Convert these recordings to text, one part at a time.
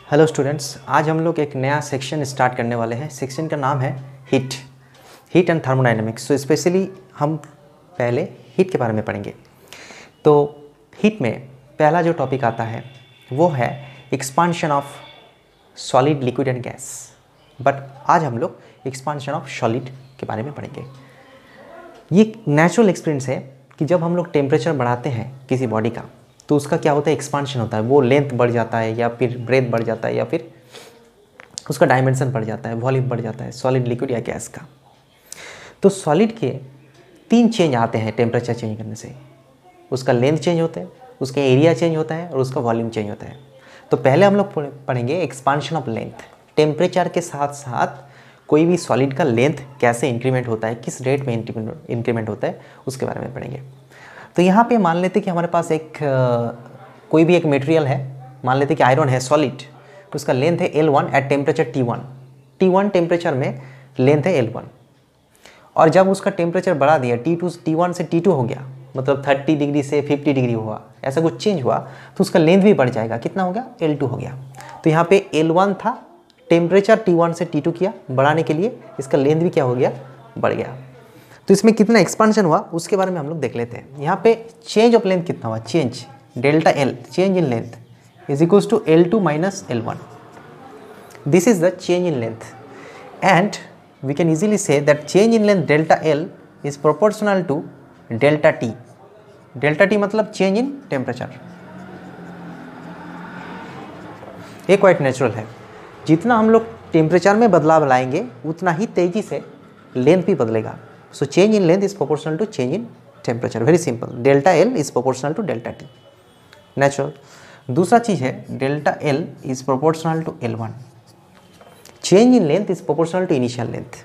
Hello students, आज हम लोग एक नया सेक्शन स्टार्ट करने वाले हैं। सेक्शन का नाम है हीट एंड थर्मोडायनेमिक्स। तो स्पेशली हम पहले हीट के बारे में पढ़ेंगे। तो हीट में पहला जो टॉपिक आता है वो है expansion of solid, liquid and gas. But आज हम लोग एक्सपांशन ऑफ सॉलिड के बारे में पढ़ेंगे। ये नेचुरल एक्सपीरियंस है कि जब हम लोग टेम्परेचर बढ़ाते हैं किसी बॉडी का तो उसका क्या होता है, एक्सपांशन होता है। वो लेंथ बढ़ जाता है या फिर ब्रेथ बढ़ जाता है या फिर उसका डायमेंशन बढ़ जाता है, वॉल्यूम बढ़ जाता है, सॉलिड, लिक्विड या गैस का। तो सॉलिड के 3 चेंज आते हैं टेम्परेचर चेंज करने से। उसका लेंथ चेंज होता है, उसका एरिया चेंज होता है और उसका वॉल्यूम चेंज होता है। तो पहले हम लोग पढ़ेंगे एक्सपांशन ऑफ लेंथ। टेम्परेचर के साथ साथ कोई भी सॉलिड का लेंथ कैसे इंक्रीमेंट होता है, किस रेट में इंक्रीमेंट होता है, उसके बारे में पढ़ेंगे। तो यहाँ पे मान लेते कि हमारे पास कोई भी एक मटेरियल है, मान लेते कि आयरन है सॉलिड, उसका लेंथ है L1 at temperature T1 temperature में लेंथ है L1। और जब उसका टेम्परेचर बढ़ा दिया T1 से T2 हो गया, मतलब 30 डिग्री से 50 डिग्री हुआ, ऐसा कुछ चेंज हुआ तो उसका लेंथ भी बढ़ जाएगा। कितना हो गया? L2 हो गया। तो यहाँ पे L1 था, टेम्परेचर T1 से T2 किया बढ़ाने के लिए, इसका लेंथ भी क्या हो गया? बढ़ गया। तो इसमें कितना एक्सपांशन हुआ उसके बारे में हम लोग देख लेते हैं। यहाँ पे चेंज ऑफ लेंथ कितना हुआ? Change delta L, change in length is equals to L2 minus L1। This is the change in length and we can easily say that change in length delta L is proportional to delta T। Delta T मतलब change in temperature. ये quite natural है। जितना हम लोग temperature में बदलाव लाएंगे उतना ही तेजी से लेंथ भी बदलेगा। So change in length is proportional to change in temperature. Very simple. Delta L is proportional to delta T. Natural. दूसरा चीज है delta L is proportional to L1. Change in length is proportional to initial length.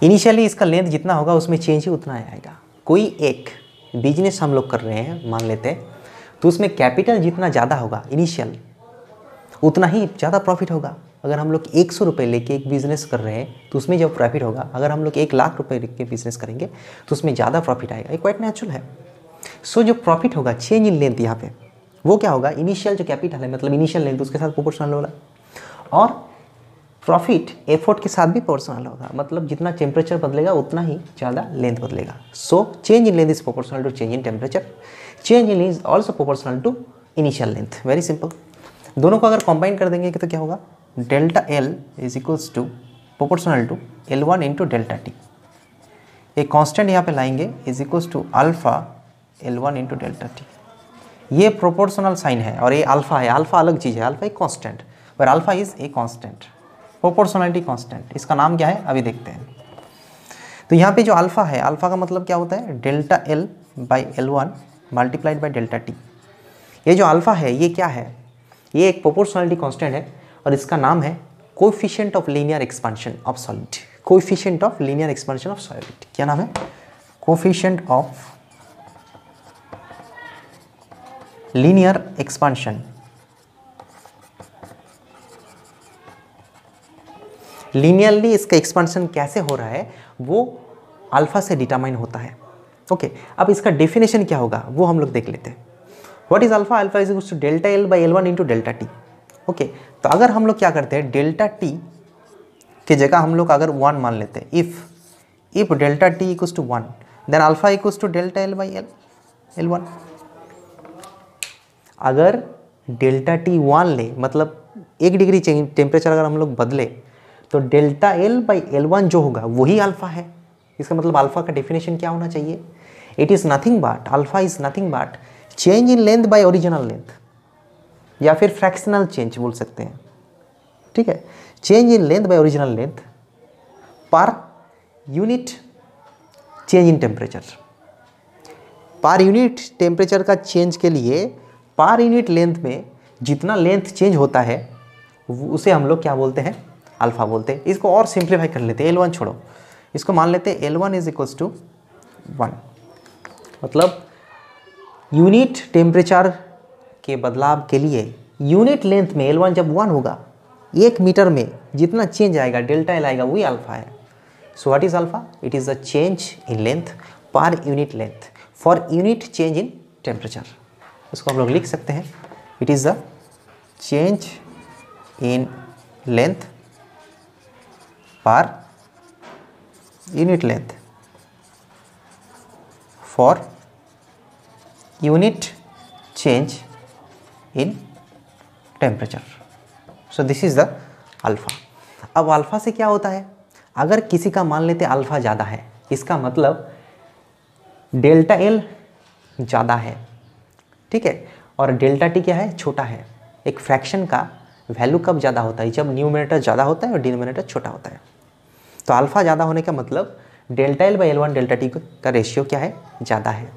Initially इसका length जितना होगा उसमें change ही उतना आएगा। कोई एक बिजनेस हम लोग कर रहे हैं मान लेते हैं, तो उसमें कैपिटल जितना ज़्यादा होगा इनिशियल, उतना ही ज़्यादा प्रॉफिट होगा। अगर हम लोग 100 रुपये लेके एक बिज़नेस कर रहे हैं तो उसमें जब प्रॉफिट होगा, अगर हम लोग 1 लाख रुपये लेके बिज़नेस करेंगे तो उसमें ज़्यादा प्रॉफिट आएगा। ये क्वाइट नेचुरल है। सो जो प्रॉफिट होगा चेंज इन लेंथ यहाँ पे वो क्या होगा? इनिशियल जो कैपिटल है मतलब इनिशियल लेंथ उसके साथ प्रोपोर्शनल होगा और प्रॉफिट एफर्ट के साथ भी प्रोपोर्शनल होगा। मतलब जितना टेम्परेचर बदलेगा उतना ही ज़्यादा लेंथ बदलेगा। So change in length is proportional to change in temperature. Change in length is also proportional to initial length. Very simple. दोनों को अगर कंबाइन कर देंगे तो क्या होगा? Delta L is equals to proportional to L1 into delta T। एक constant यहाँ पे लाएंगे is equals to alpha L1 into delta T। ये प्रोपोर्शनल साइन है और ये अल्फा है। अल्फा अलग चीज़ है, अल्फा एक कांस्टेंट, पर alpha is a constant, proportionality constant. इसका नाम क्या है अभी देखते हैं। तो यहाँ पे जो अल्फा है, अल्फा का मतलब क्या होता है? Delta L by L1 multiplied by delta T। ये जो अल्फा है ये क्या है? ये एक प्रोपोर्शनलिटी कांस्टेंट है और इसका नाम है coefficient of linear expansion of solid. Coefficient of linear expansion of solid क्या नाम है? Coefficient of linear expansion. Linearly इसका एक्सपेंशन कैसे हो रहा है वो अल्फा से डिटरमाइन होता है। ओके, अब इसका डेफिनेशन क्या होगा वो हम लोग देख लेते हैं। What is alpha? Alpha is equals to delta L by L1 into delta T। Okay, तो अगर हम लोग क्या करते हैं, डेल्टा T की जगह हम लोग अगर 1 मान लेते हैं, if delta T equals to 1 then alpha equals to delta L by L1। अगर डेल्टा T 1 ले, मतलब 1 डिग्री चेंज टेम्परेचर अगर हम लोग बदले तो डेल्टा L बाई L1 जो होगा वही अल्फा है। इसका मतलब अल्फा का डेफिनेशन क्या होना चाहिए? It is nothing but, alpha is nothing but change in length bye original length, या फिर फ्रैक्शनल चेंज बोल सकते हैं। ठीक है, change in length bye original length per unit change in temperature. Per unit temperature का चेंज के लिए पर यूनिट लेंथ में जितना लेंथ चेंज होता है उसे हम लोग क्या बोलते हैं? अल्फा बोलते हैं। इसको और सिंप्लीफाई कर लेते हैं, L1 छोड़ो, इसको मान लेते हैं L1 इज इक्वल्स टू 1। मतलब यूनिट टेम्परेचर के बदलाव के लिए यूनिट लेंथ में L1 जब 1 होगा, 1 मीटर में जितना चेंज आएगा डेल्टा L आएगा वही अल्फा है। So what is alpha? It is the change in length per unit length for unit change in temperature. इसको हम लोग लिख सकते हैं, it is the change in length per unit length for unit change in temperature. So this is the alpha. अब alpha से क्या होता है, अगर किसी का मान लेते अल्फा ज़्यादा है, इसका मतलब डेल्टा एल ज़्यादा है, ठीक है, और डेल्टा टी क्या है, छोटा है। एक फ्रैक्शन का वैल्यू कब ज़्यादा होता है, जब न्यूमरेटर ज़्यादा होता है और डिनोमिनेटर छोटा होता है। तो अल्फा ज़्यादा होने का मतलब delta L by L1 delta T का रेशियो क्या है, ज़्यादा है।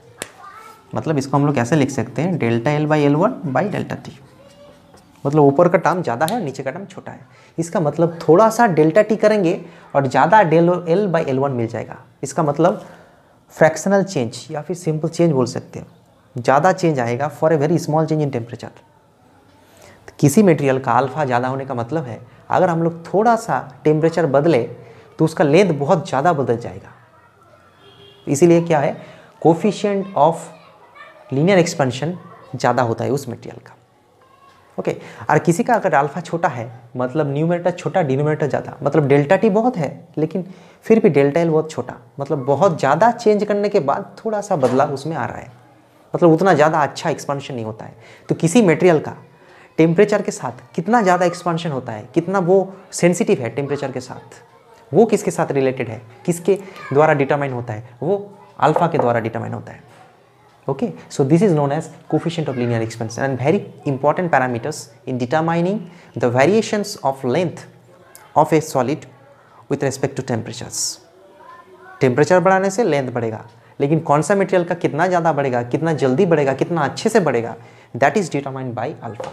मतलब इसको हम लोग कैसे लिख सकते हैं, delta L by L1 by delta T. मतलब ऊपर का टर्म ज़्यादा है और नीचे का टर्म छोटा है। इसका मतलब थोड़ा सा डेल्टा टी करेंगे और ज़्यादा डेल एल बाई L1 मिल जाएगा। इसका मतलब फ्रैक्शनल चेंज या फिर सिंपल चेंज बोल सकते हैं, ज़्यादा चेंज आएगा for a very small change in temperature. किसी मटेरियल का अल्फा ज़्यादा होने का मतलब है अगर हम लोग थोड़ा सा टेम्परेचर बदले तो उसका लेंथ बहुत ज़्यादा बदल जाएगा। इसीलिए क्या है, कोफिशिएंट ऑफ लीनियर एक्सपेंशन ज़्यादा होता है उस मटेरियल का। ओके, और किसी का अगर अल्फा छोटा है मतलब न्यूमरेटर छोटा डिनोमिनेटर ज़्यादा, मतलब डेल्टा टी बहुत है लेकिन फिर भी डेल्टा एल बहुत छोटा, मतलब बहुत ज़्यादा चेंज करने के बाद थोड़ा सा बदलाव उसमें आ रहा है, मतलब उतना ज़्यादा अच्छा एक्सपेंशन नहीं होता है। तो किसी मटेरियल का टेम्परेचर के साथ कितना ज़्यादा एक्सपेंशन होता है, कितना वो सेंसिटिव है टेम्परेचर के साथ, वो किसके साथ रिलेटेड है, किसके द्वारा डिटरमाइन होता है, वो अल्फा के द्वारा डिटरमाइन होता है। Okay, so this is known as coefficient of linear expansion and very important parameters in determining the variations of length of a solid with respect to temperatures. Temperature बढ़ाने से length बढ़ेगा, लेकिन कौन सा मटेरियल का कितना ज़्यादा बढ़ेगा, कितना जल्दी बढ़ेगा, कितना अच्छे से बढ़ेगा, that is determined by alpha.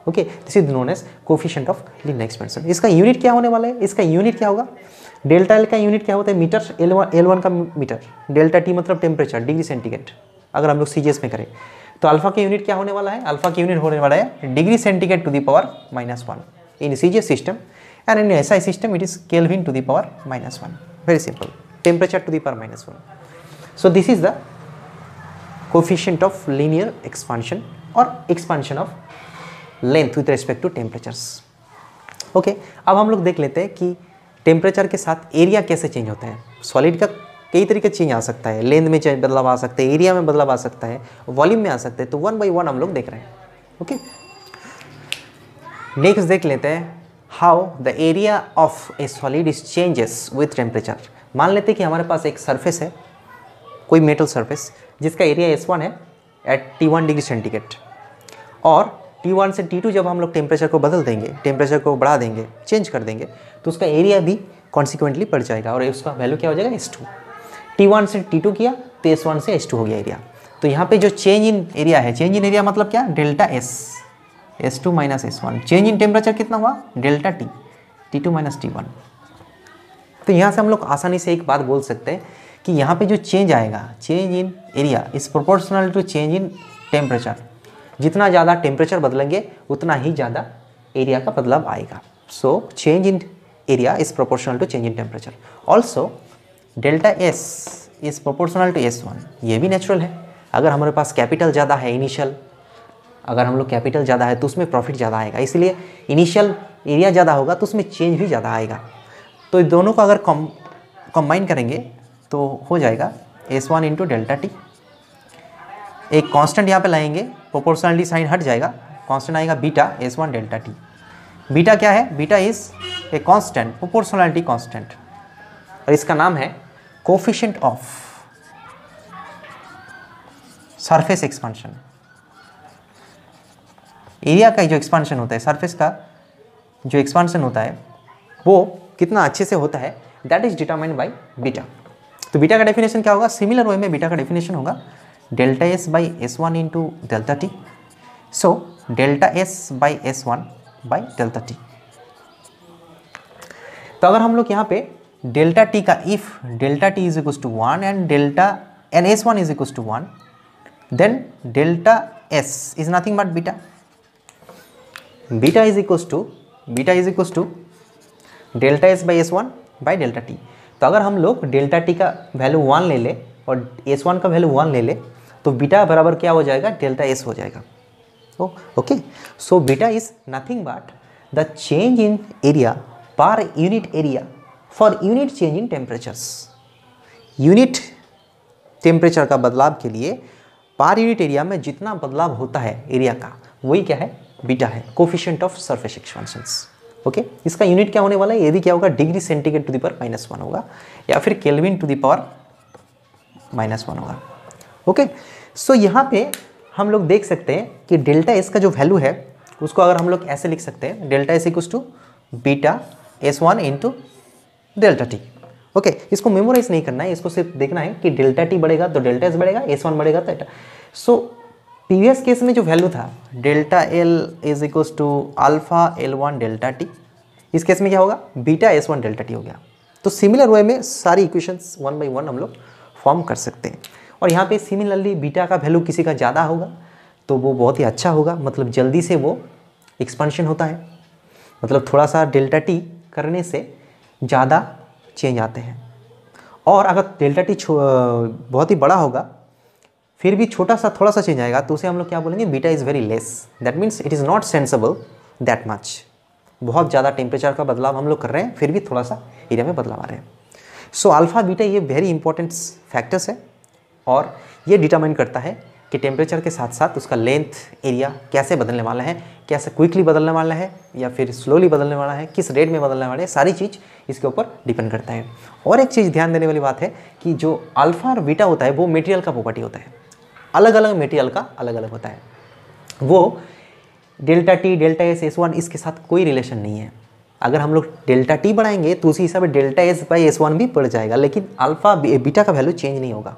Okay, this is known as coefficient of linear expansion. इसका यूनिट क्या होने वाला है, इसका यूनिट क्या होगा, डेल्टा एल का यूनिट क्या होता है, मीटर, L1 का मीटर, डेल्टा टी मतलब टेम्परेचर डिग्री सेंटीग्रेड अगर हम लोग सीजीएस में करें। तो अल्फा का यूनिट क्या होने वाला है, अल्फा का यूनिट होने वाला है degree centigrade to the power -1 in CGS system, and in SI system it is kelvin to the power -1। Very simple, temperature to the power -1। So this is the coefficient of linear expansion और expansion of length with respect to temperatures. Okay, अब हम लोग देख लेते हैं कि temperature के साथ एरिया कैसे चेंज होता है। सॉलिड का कई तरीके चेंज आ सकता है, लेंथ में बदलाव आ सकता है, एरिया में बदलाव आ सकता है, वॉल्यूम में आ सकते हैं। तो 1 बाई 1 हम लोग देख रहे हैं। ओके, नेक्स्ट देख लेते हैं how the area of A solid is changes with temperature. मान लेते हैं कि हमारे पास एक सरफेस है, कोई मेटल सरफेस जिसका एरिया S1 है एट T1 डिग्री सेंटीग्रेड, और T1 से T2 जब हम लोग टेम्परेचर को बदल देंगे, टेम्परेचर को बढ़ा देंगे, चेंज कर देंगे, तो उसका एरिया भी कॉन्सिक्वेंटली बढ़ जाएगा और उसका वैल्यू क्या हो जाएगा, S2। T1 से T2 किया तो S1 से S2 हो गया एरिया। तो यहाँ पे जो चेंज इन एरिया है, चेंज इन एरिया मतलब क्या, delta S, S2 minus S1। Change in temperature कितना हुआ, delta T, T2 minus T1। तो यहाँ से हम लोग आसानी से एक बात बोल सकते हैं कि यहाँ पे जो चेंज आएगा, change in area is proportional to change in temperature. जितना ज़्यादा टेम्परेचर बदलेंगे उतना ही ज़्यादा एरिया का बदलाव आएगा। So change in area is proportional to change in temperature. Also delta S is proportional to S1, ये भी नेचुरल है। अगर हमारे पास कैपिटल ज़्यादा है इनिशियल, अगर हम लोग कैपिटल ज़्यादा है तो उसमें प्रॉफिट ज़्यादा आएगा, इसलिए इनिशियल एरिया ज़्यादा होगा तो उसमें चेंज भी ज़्यादा आएगा। तो इन दोनों को अगर कंबाइन करेंगे तो हो जाएगा S1 इंटू डेल्टा टी। एक कांस्टेंट यहाँ पे लाएंगे, प्रोपोर्शनलिटी साइन हट जाएगा, कांस्टेंट आएगा beta S1 delta T. Beta क्या है, beta is a constant, proportionality constant, और इसका नाम है coefficient of surface expansion. Area का जो एक्सपांशन होता है, सरफेस का जो एक्सपांशन होता है वो कितना अच्छे से होता है, that is determined by beta. तो बीटा का डेफिनेशन क्या होगा, सिमिलर वे में बीटा का डेफिनेशन होगा delta S by S1 into delta T. So delta S by S1 by delta T. तो अगर हम लोग यहाँ पे डेल्टा टी का if delta T is equal to 1 and delta N S1 is equal to 1, then delta S is nothing but beta. Beta is equal to delta S by S1 by delta T. तो अगर हम लोग delta T का value 1 ले ले और S1 का value 1 ले ले तो बीटा बराबर क्या हो जाएगा, डेल्टा S हो जाएगा। Okay, so beta is nothing but the change in area per unit area for unit change in temperatures. Unit temperature का बदलाव के लिए पर यूनिट एरिया में जितना बदलाव होता है एरिया का, वही क्या है, बीटा है, coefficient of surface expansions. Okay, इसका यूनिट क्या होने वाला है, ये भी क्या होगा, degree centigrade to the power -1 होगा या फिर केल्विन टू द पावर -1 होगा. ओके, सो यहाँ पे हम लोग देख सकते हैं कि डेल्टा एस का जो वैल्यू है उसको अगर हम लोग ऐसे लिख सकते हैं, delta S equals to beta S1 into delta T. Okay, इसको मेमोराइज नहीं करना है, इसको सिर्फ देखना है कि डेल्टा टी बढ़ेगा तो डेल्टा एस बढ़ेगा, S1 बढ़ेगा तो डेल्टा. सो प्रीवियस केस में जो वैल्यू था delta L is equals to alpha L1 delta T, इस केस में क्या होगा, बीटा S1 डेल्टा टी हो गया. तो सिमिलर वे में सारी इक्वेशंस 1 बाई 1 हम लोग फॉर्म कर सकते हैं. और यहाँ पे सिमिलरली बीटा का वैल्यू किसी का ज़्यादा होगा तो वो बहुत ही अच्छा होगा, मतलब जल्दी से वो एक्सपांशन होता है, मतलब थोड़ा सा डेल्टा टी करने से ज़्यादा चेंज आते हैं. और अगर डेल्टा टी बहुत ही बड़ा होगा फिर भी छोटा सा थोड़ा सा चेंज आएगा तो उसे हम लोग क्या बोलेंगे, beta is very less, that means it is not sensible that much. बहुत ज़्यादा टेम्परेचर का बदलाव हम लोग कर रहे हैं फिर भी थोड़ा सा एरिया में बदलाव आ रहे हैं. सो अल्फा बीटा ये वेरी इंपॉर्टेंट फैक्टर्स है और ये डिटरमाइन करता है कि टेम्परेचर के साथ साथ उसका लेंथ एरिया कैसे बदलने वाला है, कैसे क्विकली बदलने वाला है या फिर स्लोली बदलने वाला है, किस रेट में बदलने वाला है, सारी चीज़ इसके ऊपर डिपेंड करता है. और एक चीज़ ध्यान देने वाली बात है कि जो अल्फा और बीटा होता है वो मटेरियल का प्रॉपर्टी होता है, अलग अलग मटेरियल का अलग अलग होता है. वो delta T delta S S1 इसके साथ कोई रिलेशन नहीं है. अगर हम लोग डेल्टा टी बढ़ाएंगे तो उसी हिसाब से डेल्टा एस बाई S1 भी बढ़ जाएगा, लेकिन अल्फा बीटा का वैल्यू चेंज नहीं होगा.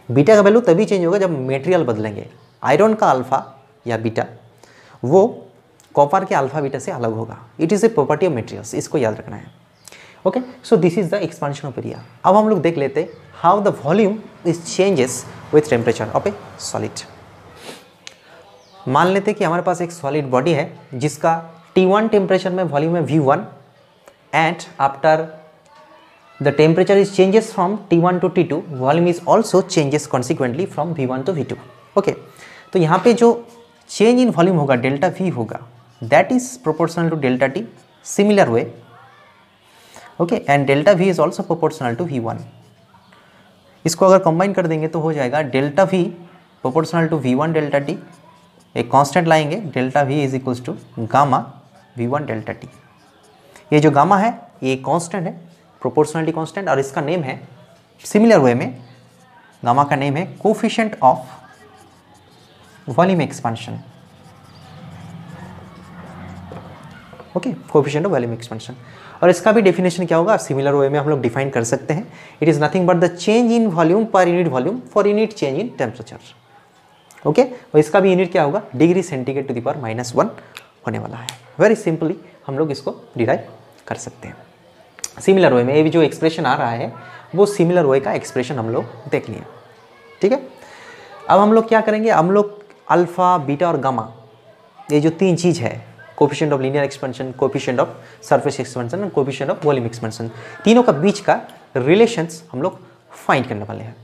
बीटा का वैल्यू तभी चेंज होगा जब मटेरियल बदलेंगे. आयरन का अल्फा या बीटा वो कॉपर के अल्फा बीटा से अलग होगा. It is a property of materials, इसको याद रखना है. Okay, so this is the expansion of area. अब हम लोग देख लेते हैं how the volume is changes with temperature of A solid. मान लेते हैं कि हमारे पास एक सॉलिड बॉडी है जिसका T1 टेम्परेचर में वॉल्यूम है V1 and after the temperature is changes from T1 to T2, volume is also changes consequently from V1 to V2. Okay, तो यहाँ पे जो change in volume होगा डेल्टा V होगा, that is proportional to delta T. Similar way, okay, and delta V is also proportional to V1. इसको अगर combine कर देंगे तो हो जाएगा delta V proportional to V1 delta T. एक कांस्टेंट लाएंगे, delta V is equals to gamma V1 delta T. ये जो गामा है ये कांस्टेंट है, प्रोपोर्शनलिटी कांस्टेंट, और इसका नेम है सिमिलर वे में गामा का नेम है coefficient of volume expansion. Okay, coefficient of volume expansion. और इसका भी डेफिनेशन क्या होगा, सिमिलर वे में हम लोग डिफाइन कर सकते हैं. It is nothing but the change in volume per unit volume for unit change in temperature. Okay, और इसका भी यूनिट क्या होगा, degree centigrade to the power -1 होने वाला है. वेरी सिंपली हम लोग इसको डिराइव कर सकते हैं. सिमिलर वे में ये भी जो एक्सप्रेशन आ रहा है वो सिमिलर वे का एक्सप्रेशन हम लोग देख लिए. ठीक है, अब हम लोग क्या करेंगे, हम लोग अल्फा बीटा और गामा ये जो तीन चीज़ है, coefficient of linear expansion, coefficient of surface expansion and coefficient of volume expansion, तीनों का बीच का रिलेशंस हम लोग फाइंड करने वाले हैं.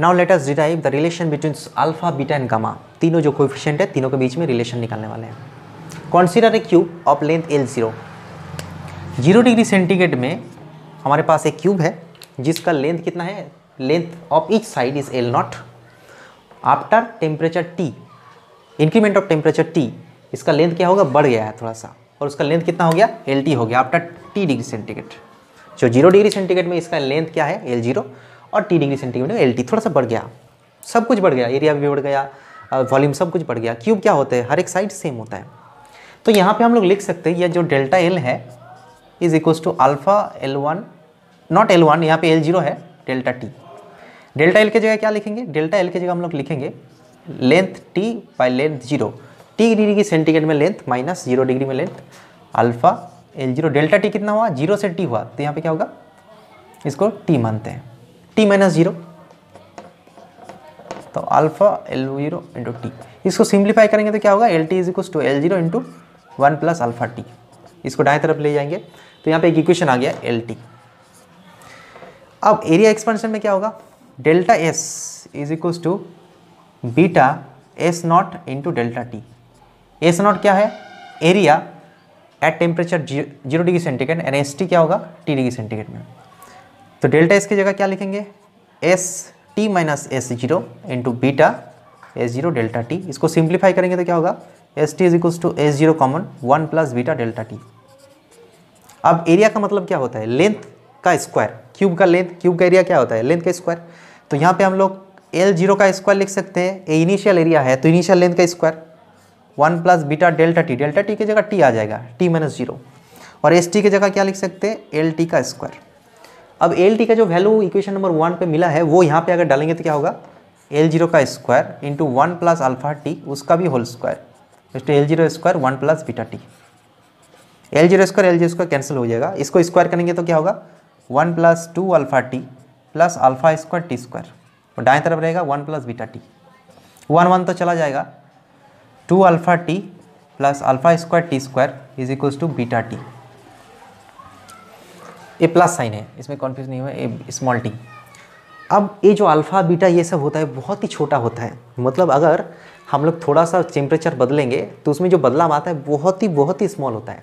Now let us derive the relation between alpha, beta and gamma. तीनों जो कोएफिशिएंट है तीनों के बीच में रिलेशन निकालने वाले हैं। Consider A cube of length L0। 0 degree centigrade में हमारे पास एक क्यूब है जिसका लेंथ कितना है, length of each side is L0। After temperature T, increment of temperature T, इसका लेंथ क्या होगा, बढ़ गया है थोड़ा सा, और उसका लेंथ कितना हो गया, LT हो गया आफ्टर T डिग्री सेंटीग्रेड। जो 0 डिग्री सेंटीग्रेड में इसका लेंथ क्या है, L0, और T डिग्री सेंटीग्रेड में LT, थोड़ा सा बढ़ गया, सब कुछ बढ़ गया, एरिया भी बढ़ गया, वॉल्यूम सब कुछ बढ़ गया। क्यूब क्या होते हैं, हर एक साइड सेम होता है। तो यहाँ पे हम लोग लिख सकते हैं यह जो डेल्टा L है is equals to alpha L1, not L1, यहाँ पे L0 है, डेल्टा T। डेल्टा L की जगह क्या लिखेंगे, डेल्टा L की जगह हम लोग लिखेंगे length T by length 0, T degree centigrade में लेंथ माइनस 0 डिग्री में length, alpha L0। Delta T कितना हुआ, 0 से T हुआ, तो यहाँ पे क्या होगा, इसको T मानते हैं, T माइनस 0, तो अल्फा L0 इंटू T। इसको सिंप्लीफाई करेंगे तो क्या होगा, LT is equals to L0 into 1 plus alpha T। इसको दाएं तरफ ले जाएंगे तो यहाँ पे एक इक्वेशन आ गया LT। अब एरिया एक्सपेंशन में क्या होगा, delta S is equals to beta S0 into delta T। S0 क्या है, area at temperature 0 degree centigrade, and ST क्या होगा, T डिग्री सेंटीग्रेड में। तो डेल्टा S की जगह क्या लिखेंगे, ST minus S0 into beta S0 delta T। इसको सिंप्लीफाई करेंगे तो क्या होगा, ST is equals to S0 common 1 plus beta delta T। अब एरिया का मतलब क्या होता है, लेंथ का स्क्वायर, क्यूब का लेंथ, क्यूब का एरिया क्या होता है, लेंथ का स्क्वायर। तो यहाँ पे हम लोग L0 का स्क्वायर लिख सकते हैं, ये इनिशियल एरिया है तो इनिशियल लेंथ का square 1 plus beta delta T, delta T की जगह T आ जाएगा, T माइनस 0, और ST की जगह क्या लिख सकते हैं, LT का स्क्वायर। अब LT का जो वैल्यू इक्वेशन नंबर 1 पे मिला है वो यहाँ पे अगर डालेंगे तो क्या होगा, L0 का square into 1 plus alpha T, उसका भी whole square, L0 square 1 plus beta T। L0 square cancel हो जाएगा, इसको स्क्वायर करेंगे तो क्या होगा, 1 plus 2 alpha T plus alpha square T square, और दाएं तरफ रहेगा 1 प्लस बीटा T। 1 तो चला जाएगा, 2 alpha T plus alpha square T square is equals to beta T। ये प्लस साइन है, इसमें कॉन्फ्यूज नहीं हुआ, ये स्मॉल t। अब ये जो अल्फ़ा बीटा ये सब होता है बहुत ही छोटा होता है, मतलब अगर हम लोग थोड़ा सा टेम्परेचर बदलेंगे तो उसमें जो बदलाव आता है बहुत ही स्मॉल होता है,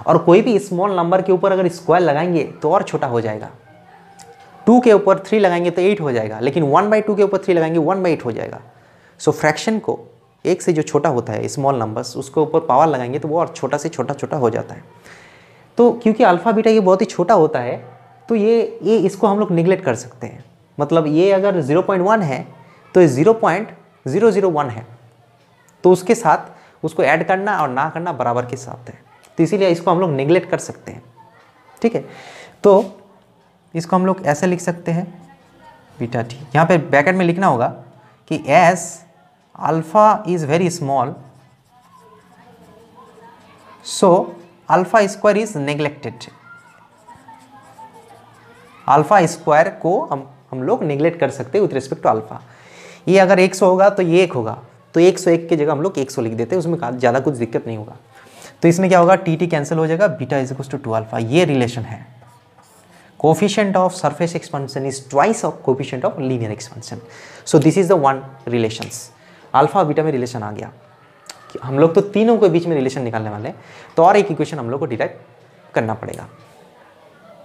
और कोई भी स्मॉल नंबर के ऊपर अगर स्क्वायर लगाएंगे तो और छोटा हो जाएगा। 2 के ऊपर 3 लगाएंगे तो 8 हो जाएगा, लेकिन 1/2 के ऊपर 3 लगाएंगे 1/8 हो जाएगा। सो फ्रैक्शन को एक से जो छोटा होता है स्मॉल नंबर्स, उसके ऊपर पावर लगाएंगे तो वो और छोटा से छोटा हो जाता है। तो क्योंकि अल्फ़ा बीटा ये बहुत ही छोटा होता है तो ये इसको हम लोग निगलेक्ट कर सकते हैं, मतलब ये अगर 0.1 है तो ये 0.001 है, तो उसके साथ उसको ऐड करना और ना करना बराबर के साथ है, तो इसीलिए इसको हम लोग निगलेक्ट कर सकते हैं। ठीक है, तो इसको हम लोग ऐसे लिख सकते हैं बीटा टी। यहाँ पे ब्रैकेट में लिखना होगा कि S alpha is very small so alpha square is neglected. Alpha square को हम लोग नेग्लेक्ट कर सकते हैं विथ रिस्पेक्ट टू अल्फ़ा। ये अगर 100 होगा तो ये 1 होगा, तो 101 की जगह हम लोग 100 लिख देते हैं, उसमें ज़्यादा कुछ दिक्कत नहीं होगा। तो इसमें क्या होगा, टी कैंसिल हो जाएगा, beta is equals to 2 alpha. ये रिलेशन है, coefficient of surface expansion is twice of coefficient of linear expansion. So this is the one relations. Alpha beta में रिलेशन आ गया, हम लोग तो तीनों के बीच में रिलेशन निकालने वाले हैं, तो और एक इक्वेशन हम लोग को डिराइव करना पड़ेगा।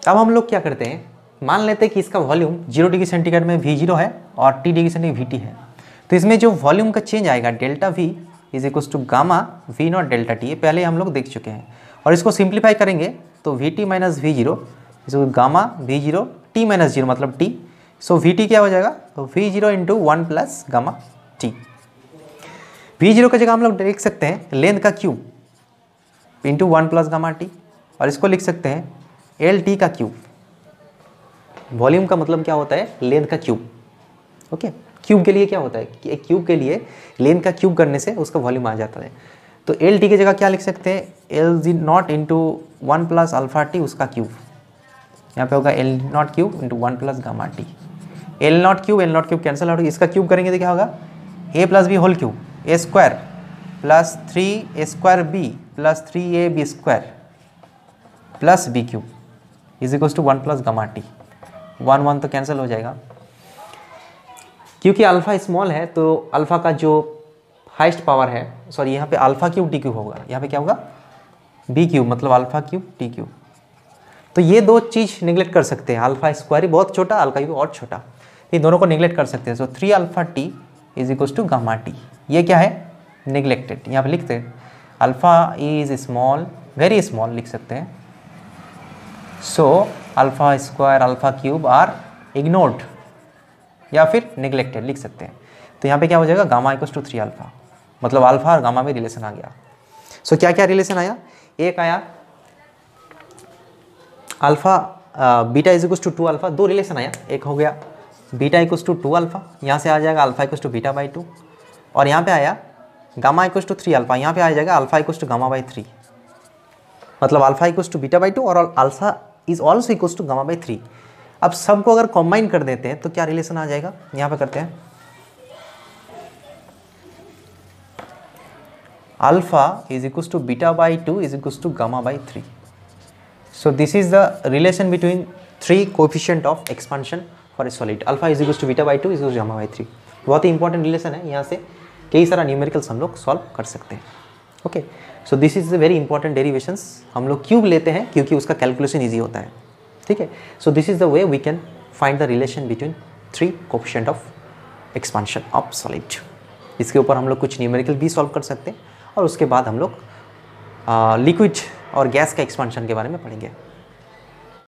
अब हम लोग क्या करते हैं, मान लेते हैं कि इसका वॉल्यूम 0 डिग्री सेंटीग्रेड में V0 है और T डिग्री सेंटीग्रेड VT है, तो इसमें जो वॉल्यूम का चेंज आएगा delta V is equals to gamma V0 delta T, ये पहले हम लोग देख चुके हैं, और इसको सिंप्लीफाई करेंगे तो VT माइनस V0 इसको गामा V0 T माइनस 0 मतलब T, सो VT क्या हो जाएगा, तो V0 into 1 plus gamma T। V0 की जगह हम लोग लिख सकते हैं लेंथ का cube into 1 plus gamma T, और इसको लिख सकते हैं LT का क्यूब। वॉल्यूम का मतलब क्या होता है, लेंथ का क्यूब। ओके, क्यूब के लिए क्या होता है कि एक क्यूब के लिए लेंथ का क्यूब करने से उसका वॉल्यूम आ जाता है। तो LT की जगह क्या लिख सकते हैं, L0 into 1 plus alpha T उसका क्यूब, यहाँ पे होगा L0 cube into 1 plus gamma T। L0 cube cancel out, इसका क्यूब करेंगे तो क्या होगा, A plus B whole cube, A square plus 3A square B plus 3AB square plus B cube is equals to 1 plus gamma T। 1 तो cancel हो जाएगा, क्योंकि alpha small है तो अल्फ़ा का जो हाइस्ट पावर है, सॉरी यहाँ पे अल्फ़ा क्यूब टी क्यूब होगा, यहाँ पे क्या होगा बी क्यूब, मतलब अल्फ़ा क्यूब टी क्यूब। तो ये दो चीज़ निगलेक्ट कर सकते हैं, अल्फ़ा स्क्वायर बहुत छोटा, अल्फ़ा क्यूब और छोटा, ये दोनों को निगलेक्ट कर सकते हैं। So 3 alpha T is equals to gamma T, ये क्या है निगलेक्टेड। यहाँ पे लिखते हैं alpha is small, very small लिख सकते हैं। So alpha square alpha cube are ignored या फिर निगलेक्टेड लिख सकते हैं। तो यहाँ पे क्या हो जाएगा गामा इक्वल्स टू 3 अल्फ़ा, मतलब अल्फ़ा और गामा में रिलेशन आ गया। सो क्या क्या रिलेशन आया, एक आया alpha beta is equals to 2 alpha, दो रिलेशन आया, एक हो गया बीटा इक्वल्स टू 2 अल्फ़ा, यहाँ से आ जाएगा alpha equals to beta by 2, और यहाँ पे आया गामा इक्वल्स टू 3 अल्फ़ा, यहाँ पे आ जाएगा alpha equals to gamma by 3, मतलब alpha equals to beta by 2 और alpha is also equals to gamma by 3। अब सबको अगर कॉम्बाइन कर देते हैं तो क्या रिलेशन आ जाएगा, यहाँ पे करते हैं alpha is equals to beta by 2 is equals to gamma by 3। So this is the relation between 3 coefficient of expansion for a solid, alpha is equals to beta by 2 is equals to gamma by 3। बहुत ही important relation है, यहाँ से कई सारा numericals हम लोग solve कर सकते हैं। Okay, so this is the very important derivations, हम लोग क्यूब लेते हैं क्योंकि उसका कैलकुलेशन ईजी होता है, ठीक है। So this is the way we can find the relation between 3 coefficient of expansion of solid. इसके ऊपर हम लोग कुछ न्यूमेरिकल भी सॉल्व कर सकते हैं और उसके बाद हम लोग लिक्विड और गैस का एक्सपांशन के बारे में पढ़ेंगे।